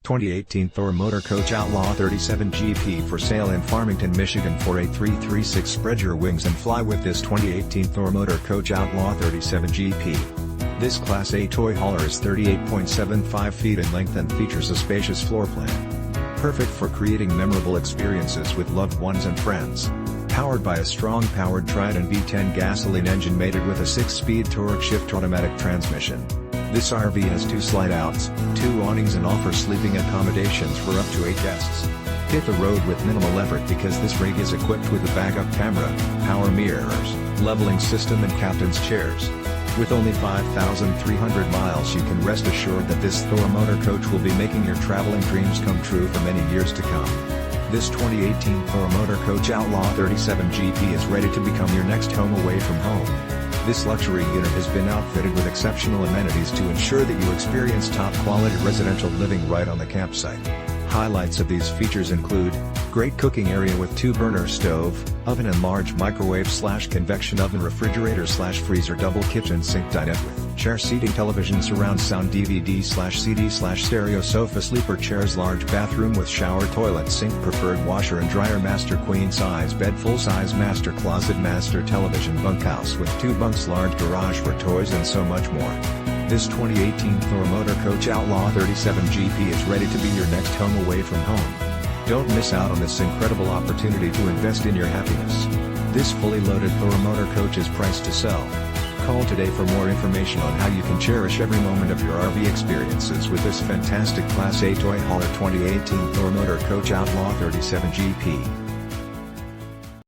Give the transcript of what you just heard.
2018 Thor Motor Coach Outlaw 37 GP for sale in Farmington, Michigan for a 336. Spread your wings and fly with this 2018 Thor Motor Coach Outlaw 37 GP. This Class A toy hauler is 38.75 feet in length and features a spacious floor plan. Perfect for creating memorable experiences with loved ones and friends. Powered by a strong-powered Triton V10 gasoline engine mated with a 6-speed Torqshift automatic transmission. This RV has 2 slide-outs, 2 awnings and offers sleeping accommodations for up to 8 guests. Hit the road with minimal effort because this rig is equipped with a backup camera, power mirrors, leveling system and captain's chairs. With only 5,300 miles, you can rest assured that this Thor Motor Coach will be making your traveling dreams come true for many years to come. This 2018 Thor Motor Coach Outlaw 37 GP is ready to become your next home away from home. This luxury unit has been outfitted with exceptional amenities to ensure that you experience top-quality residential living right on the campsite. Highlights of these features include great cooking area with 2-burner stove, oven and large microwave/convection oven refrigerator/FreezerDouble kitchen SinkDinette with chair seating TelevisionSurround SoundDVD/CD/StereoSofa sleeper ChairsLarge bathroom with ShowerToilet SinkPreferred washer and DryerMaster queen-size bed full-size master closet master TelevisionBunkhouse with 2 BunksLarge garage for toys and so much more. This 2018 Thor Motor Coach Outlaw 37 GP is ready to be your next home away from home. Don't miss out on this incredible opportunity to invest in your happiness. This fully loaded Thor Motor Coach is priced to sell. Call today for more information on how you can cherish every moment of your RV experiences with this fantastic Class A toy hauler 2018 Thor Motor Coach Outlaw 37 GP.